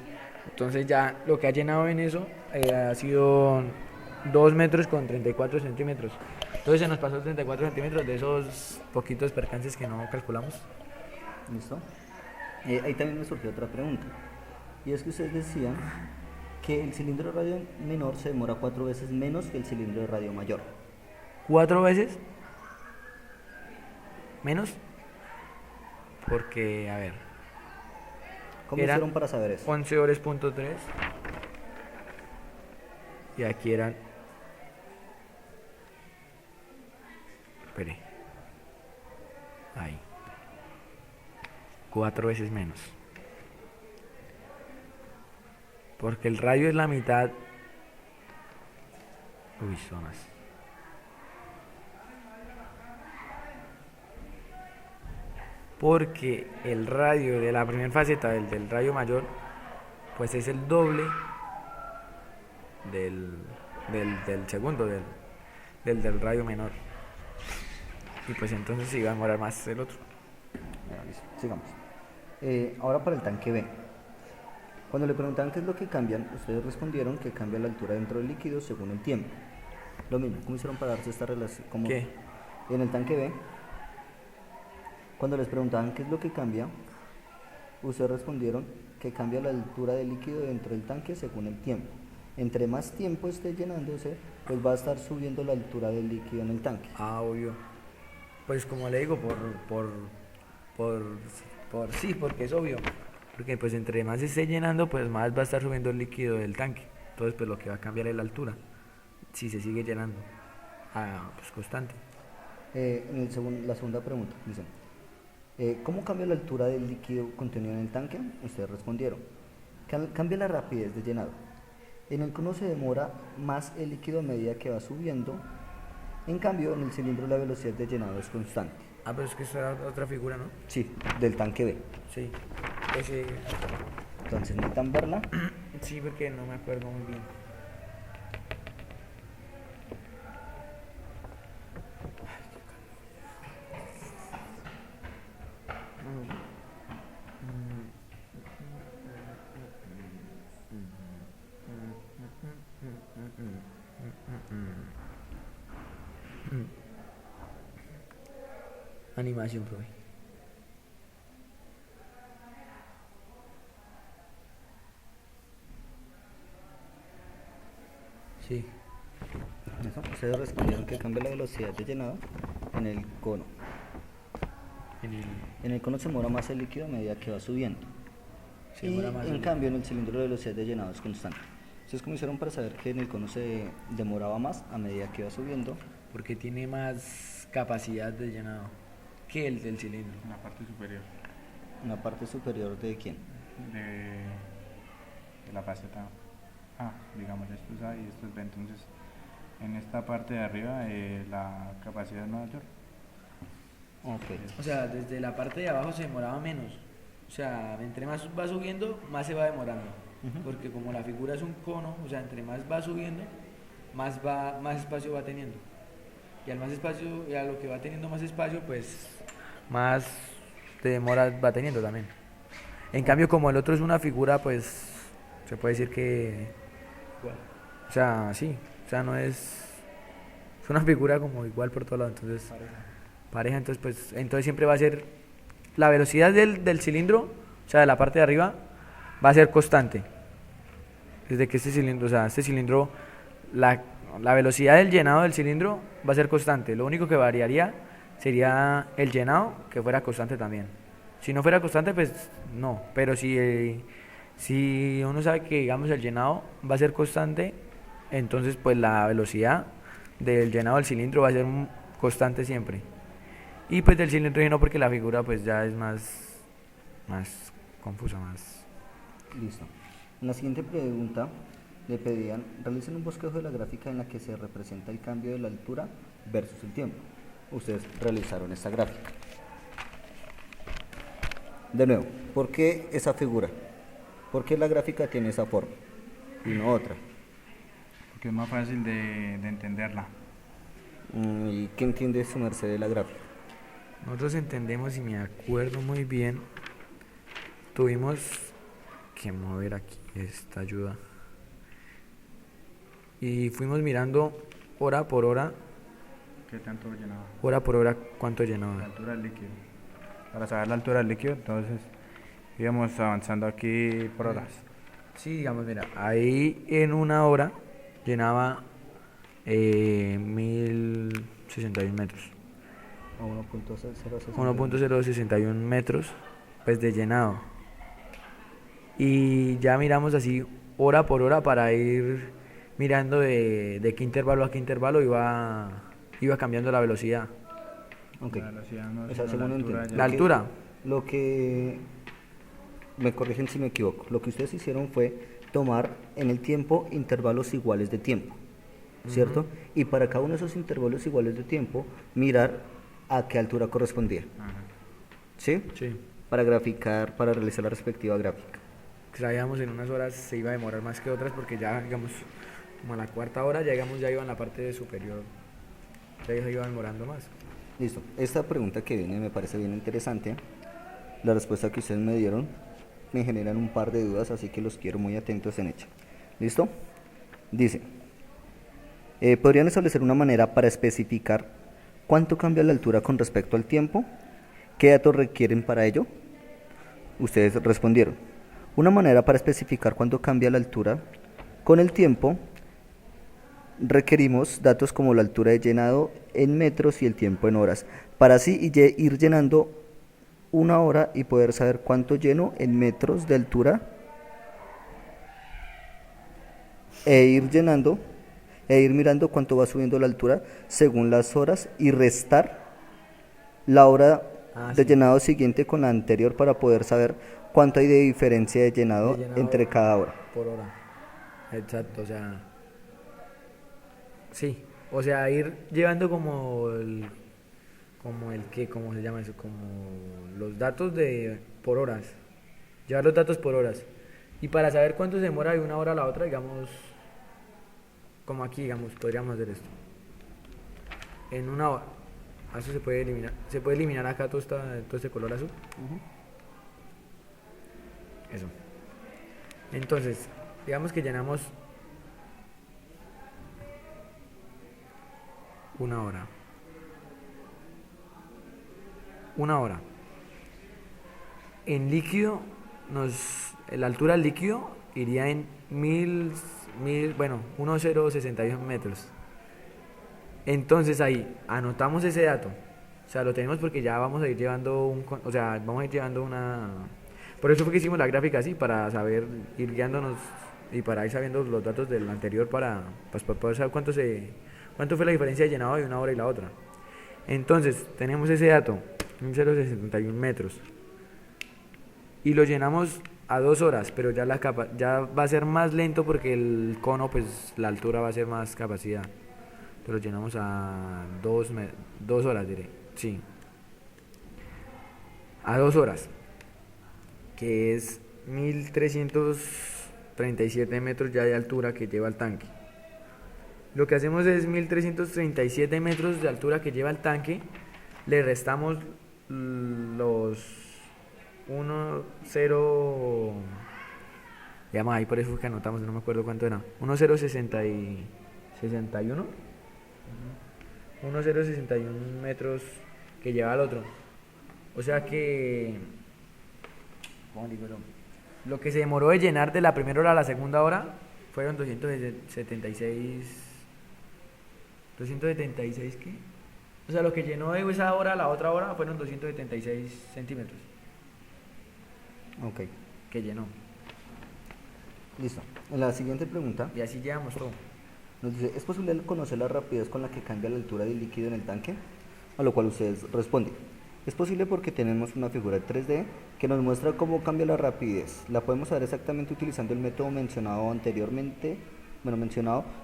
Entonces ya lo que ha llenado en eso ha sido 2 metros con 34 centímetros. Entonces se nos pasó 34 centímetros de esos poquitos percances que no calculamos. ¿Listo? Ahí también me surgió otra pregunta. Y es que ustedes decían que el cilindro de radio menor se demora 4 veces menos que el cilindro de radio mayor. 4 veces menos. Porque, a ver, ¿Cómo eran hicieron para saber eso? 11 horas.3 y aquí eran... Espere. Ahí. 4 veces menos. Porque el radio es la mitad. Uy, zonas. Porque el radio de la primera faceta del radio mayor, pues es el doble del segundo, del radio menor. Y pues entonces iba a demorar más el otro. Bueno, listo, sigamos. Ahora para el tanque B. Cuando le preguntaban qué es lo que cambian, ustedes respondieron que cambia la altura dentro del líquido según el tiempo. Lo mismo, ¿cómo hicieron para darse esta relación? ¿Qué? En el tanque B, cuando les preguntaban qué es lo que cambia, ustedes respondieron que cambia la altura del líquido dentro del tanque según el tiempo. Entre más tiempo esté llenándose, pues va a estar subiendo la altura del líquido en el tanque. Ah, obvio. Pues como le digo, sí, porque es obvio. Porque pues entre más se esté llenando, pues más va a estar subiendo el líquido del tanque. Entonces pues lo que va a cambiar es la altura. Si se sigue llenando. Pues constante. La segunda pregunta, dicen, ¿cómo cambia la altura del líquido contenido en el tanque? Ustedes respondieron, cambia la rapidez de llenado. En el cono se demora más el líquido a medida que va subiendo. En cambio, en el cilindro la velocidad de llenado es constante. Ah, pero es que esta era otra figura, ¿no? Sí, del tanque B. Sí. Ese... Entonces necesitan verla. Sí, porque no me acuerdo muy bien. Animación, profe. Sí. Eso, ustedes respondieron que cambia la velocidad de llenado en el cono. En el... En el cono se demora más el líquido a medida que va subiendo. Se Y demora más en el- cambio en el cilindro la velocidad de llenado es constante. Ustedes cómo hicieron para saber que en el cono se demoraba más a medida que va subiendo. Porque tiene más capacidad de llenado que el del cilindro. En la parte superior Una parte superior de quién. de, de la faceta A, digamos, esto es A y esto es B. Entonces, en esta parte de arriba la capacidad es mayor. Ok. O sea, desde la parte de abajo se demoraba menos. O sea, entre más va subiendo, más se va demorando. Ujú. Porque como la figura es un cono, o sea, entre más va subiendo, más espacio va teniendo. Y al más espacio, y a lo que va teniendo más espacio, pues más de demora va teniendo también. En cambio, como el otro es una figura, pues se puede decir que, o sea, sí, o sea, no es una figura como igual por todos lados, entonces pareja, entonces siempre va a ser la velocidad del cilindro, o sea, de la parte de arriba, va a ser constante. Desde que este cilindro, o sea, este cilindro, la velocidad del llenado del cilindro va a ser constante. Lo único que variaría sería el llenado, que fuera constante también. Si no fuera constante, pues no. Pero si uno sabe que, digamos, el llenado va a ser constante, entonces pues la velocidad del llenado del cilindro va a ser constante siempre. Y pues del cilindro lleno porque la figura pues ya es más confusa, más... Listo. En la siguiente pregunta le pedían, realicen un bosquejo de la gráfica en la que se representa el cambio de la altura versus el tiempo. Ustedes realizaron esta gráfica. De nuevo, ¿por qué esa figura? ¿Por qué la gráfica tiene esa forma y no otra? Porque es más fácil de entenderla. ¿Y qué entiende su merced de la gráfica? Nosotros entendemos, y me acuerdo muy bien, tuvimos que mover aquí esta ayuda. Y fuimos mirando hora por hora, ¿Qué tanto llenaba? cuánto La llenaba. altura del líquido. Para saber la altura del líquido, entonces íbamos avanzando aquí por horas. Sí, digamos, mira, ahí en una hora llenaba 1061 metros. A 1.060. 1.061 metros pues de llenado. Y ya miramos así hora por hora para ir mirando de qué intervalo a qué intervalo iba cambiando la velocidad. Ok. La velocidad no, O sea, sino según la altura entiendo. ya. La altura. Lo que, me corrigen si me equivoco, lo que ustedes hicieron fue tomar en el tiempo intervalos iguales de tiempo, ¿cierto? Y para cada uno de esos intervalos iguales de tiempo, mirar a qué altura correspondía, Ajá. ¿sí? Sí. Para graficar, para realizar la respectiva gráfica. Sabíamos en unas horas se iba a demorar más que otras porque ya, digamos, como a la cuarta hora ya iba en la parte superior, ya se iba demorando más. Listo. Esta pregunta que viene me parece bien interesante. La respuesta que ustedes me dieron me generan un par de dudas, así que los quiero muy atentos en ella. ¿Listo? Dice, ¿podrían establecer una manera para especificar cuánto cambia la altura con respecto al tiempo? ¿Qué datos requieren para ello? Ustedes respondieron. Una manera para especificar cuánto cambia la altura con el tiempo, requerimos datos como la altura de llenado en metros y el tiempo en horas, para así ir llenando una hora y poder saber cuánto lleno en metros de altura e ir llenando e ir mirando cuánto va subiendo la altura según las horas y restar la hora de Sí. llenado siguiente con la anterior para poder saber cuánto hay de diferencia de llenado De llenado entre cada hora. por hora. exacto, o sea, sí, o sea, ir llevando como el que, ¿cómo se llama eso? Como los datos de por horas, llevar los datos por horas. Y para saber cuánto se demora de una hora a la otra, digamos, como aquí, digamos, podríamos hacer esto. En una hora, eso se puede eliminar acá todo este color azul. Eso. Entonces, digamos que llenamos una hora. Una hora. En líquido, la altura del líquido iría en 1061 metros. Entonces ahí anotamos ese dato. O sea, lo tenemos porque ya vamos a ir llevando vamos a ir llevando una. Por eso fue que hicimos la gráfica así, para saber, ir guiándonos y para ir sabiendo los datos del anterior para poder saber cuánto fue la diferencia de llenado de una hora y la otra. Entonces, tenemos ese dato, 1061 metros. Y lo llenamos a 2 horas, pero ya ya va a ser más lento porque el cono, pues la altura va a ser más capacidad. Entonces lo llenamos a 2 horas, diré. Sí. A 2 horas. Que es 1337 metros ya de altura que lleva el tanque. Lo que hacemos es 1337 metros de altura que lleva el tanque. Le restamos los 1,0. Digamos ahí por eso que anotamos, no me acuerdo cuánto era. 1,061. 1,061 metros que lleva al otro. O sea que. ¿Cómo digo yo? Lo que se demoró de llenar de la primera hora a la segunda hora fueron 276. ¿276 qué? O sea, lo que llenó de esa hora a la otra hora fueron 276 centímetros. Ok, Que llenó. listo. En la siguiente pregunta Y así llevamos todo. nos dice, ¿es posible conocer la rapidez con la que cambia la altura del líquido en el tanque? A lo cual ustedes responden. Es posible porque tenemos una figura 3D que nos muestra cómo cambia la rapidez. La podemos saber exactamente utilizando el método mencionado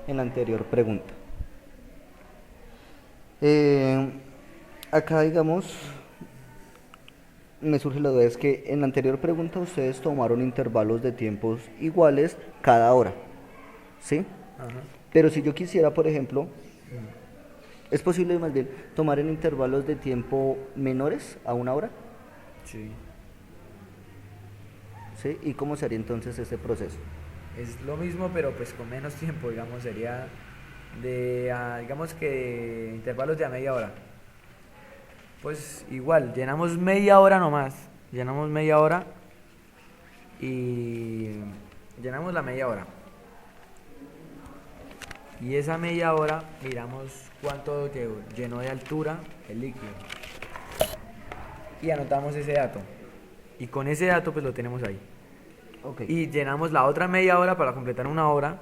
en la anterior pregunta. Acá, digamos, me surge la duda, es que en la anterior pregunta ustedes tomaron intervalos de tiempos iguales cada hora, ¿sí? Ajá. Pero si yo quisiera, por ejemplo, ¿es posible más bien tomar en intervalos de tiempo menores a una hora? Sí. ¿Sí? ¿Y cómo sería entonces este proceso? Es lo mismo, pero pues con menos tiempo, digamos, sería digamos que intervalos de a media hora. Pues igual, llenamos media hora nomás. Llenamos media hora y llenamos la media hora. Y esa media hora miramos cuánto llenó de altura el líquido. Y anotamos ese dato. Y con ese dato pues lo tenemos ahí. Ok. Y llenamos la otra media hora para completar una hora.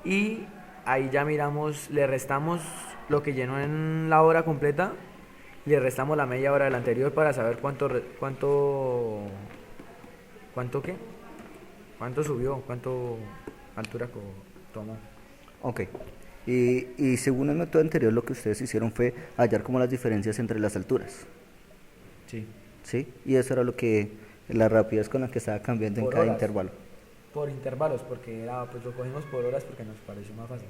Y ahí ya miramos, le restamos lo que llenó en la hora completa. Le restamos la media hora del anterior para saber cuánto qué, cuánto subió, cuánto altura tomó. Ok. Y según el método anterior, lo que ustedes hicieron fue hallar como las diferencias entre las alturas, Sí. ¿sí? Y eso era la rapidez con la que estaba cambiando en Por cada horas. intervalo. Por intervalos, porque pues lo cogimos por horas porque nos pareció más fácil.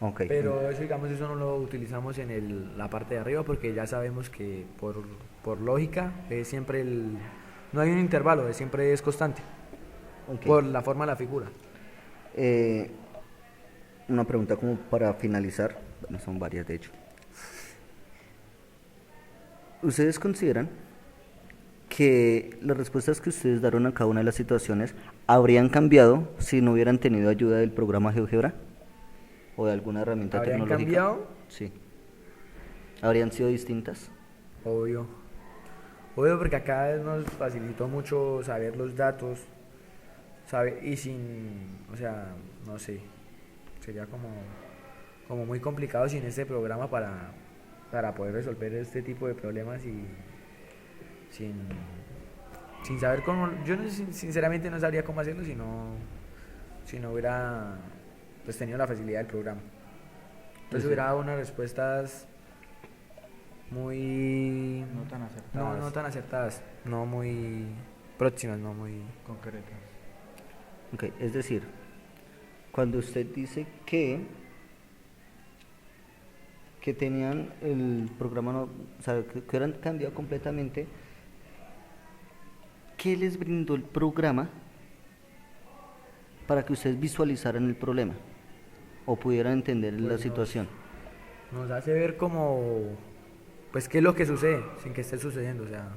Ok. Pero eso, digamos, eso no lo utilizamos en la parte de arriba porque ya sabemos que por lógica es siempre no hay un intervalo, siempre es constante. Ok. Por la forma de la figura. Una pregunta como para finalizar, bueno, son varias de hecho. ¿Ustedes consideran que las respuestas que ustedes dieron a cada una de las situaciones habrían cambiado si no hubieran tenido ayuda del programa GeoGebra o de alguna herramienta ¿Habrían tecnológica? cambiado? Sí. ¿Habrían sido distintas? Obvio. Obvio porque acá nos facilitó mucho saber los datos, y o sea, no sé, sería como muy complicado sin este programa para poder resolver este tipo de problemas y sin saber cómo. Yo sinceramente no sabría cómo hacerlo si si no hubiera pues tenido la facilidad del programa. Entonces Sí. hubiera dado unas respuestas muy... No tan acertadas. no tan acertadas, no muy próximas, no muy... Concretas. Ok, es decir, cuando usted dice que tenían el programa, no, o sea, que eran cambiado completamente, ¿qué les brindó el programa para que ustedes visualizaran el problema o pudieran entender la Pues situación? nos hace ver como, pues qué es lo que sucede sin que esté sucediendo, o sea,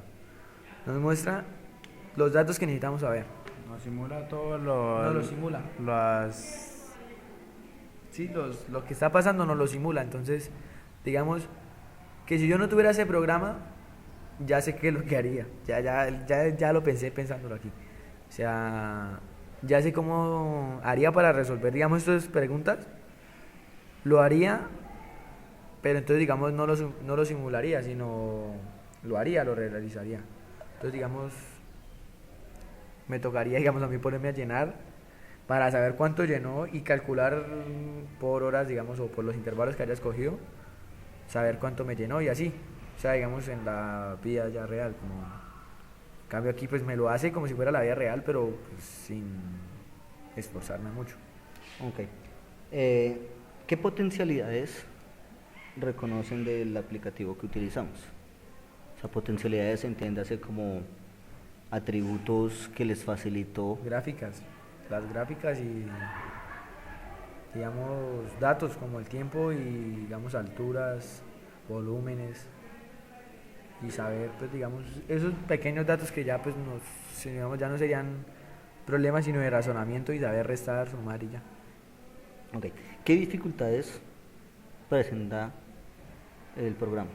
nos muestra los datos que necesitamos saber. Nos simula todo No lo simula. Las... Sí, lo que está pasando nos lo simula, entonces, digamos que si yo no tuviera ese programa, ya sé qué es lo que haría, ya lo pensé pensándolo aquí, o sea, ya sé cómo haría para resolver, digamos, estas preguntas, lo haría, pero entonces, digamos, no lo simularía, sino lo haría, lo realizaría, entonces, digamos, me tocaría, digamos, a mí ponerme a llenar para saber cuánto llenó y calcular por horas, digamos, o por los intervalos que haya escogido, saber cuánto me llenó y así. O sea, digamos, en la vida ya real, como... En cambio aquí, pues me lo hace como si fuera la vida real, pero pues, sin esforzarme mucho. Ok. ¿Qué potencialidades reconocen del aplicativo que utilizamos? O sea, potencialidades, entiéndase como atributos que les facilitó. Gráficas, las gráficas y, digamos, datos como el tiempo y, digamos, alturas, volúmenes y saber, pues, digamos, esos pequeños datos que ya, pues, digamos, ya no serían problemas, sino de razonamiento y saber restar, sumar y ya. Ok. ¿Qué dificultades presenta el programa?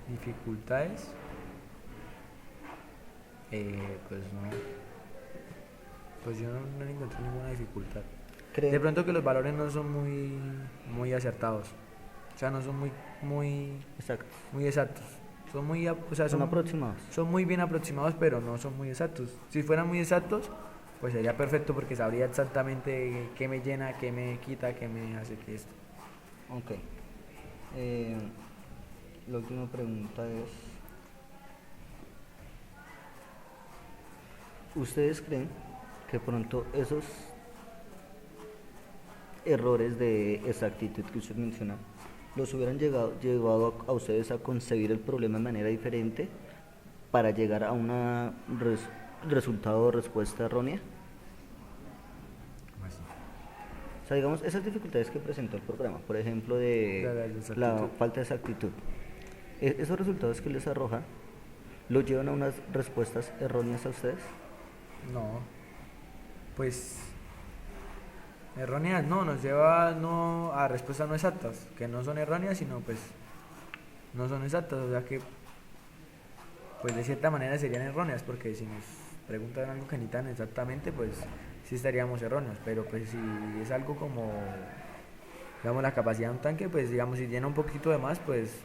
Dificultades, pues no, pues yo no le encontré ninguna dificultad. ¿Cree- De pronto que los valores no son muy acertados, o sea, no son muy Exacto. exactos, son o sea, Son aproximados. son muy bien aproximados, pero no son muy exactos. Si fueran muy exactos, pues sería perfecto porque sabría exactamente qué me llena, qué me quita, qué me hace que esto. Ok. La última pregunta es, ¿ustedes creen que pronto esos errores de exactitud que usted menciona los hubieran llevado a ustedes a concebir el problema de manera diferente para llegar a un resultado o respuesta errónea? ¿Cómo así? O sea, digamos, esas dificultades que presentó el programa, por ejemplo, La de exactitud. la falta de exactitud, esos resultados que les arroja, ¿los llevan a unas respuestas erróneas a ustedes? No, pues erróneas no, nos lleva no a respuestas no exactas, que no son erróneas, sino pues no son exactas, o sea que pues de cierta manera serían erróneas, porque si nos preguntan algo que necesitan exactamente, pues sí estaríamos erróneos, pero pues si es algo como, digamos, la capacidad de un tanque, pues digamos, si llena un poquito de más, pues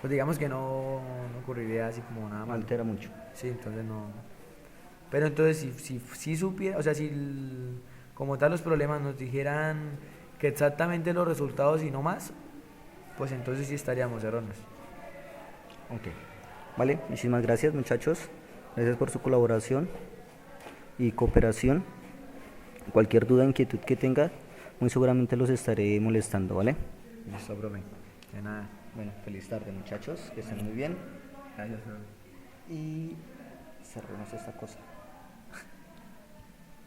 digamos que no ocurriría así como nada No malo. altera mucho. Sí, entonces no. Pero entonces si supiera, o sea, si como tal los problemas nos dijeran que exactamente los resultados y no más, pues entonces sí estaríamos erróneos. Ok. Vale, muchísimas gracias, muchachos. Gracias por su colaboración y cooperación. Cualquier duda, inquietud que tenga, muy seguramente los estaré molestando, ¿vale? Listo, profe. De nada. Bueno, feliz tarde, muchachos, que estén muy bien. Gracias, profe. Y cerremos esta cosa.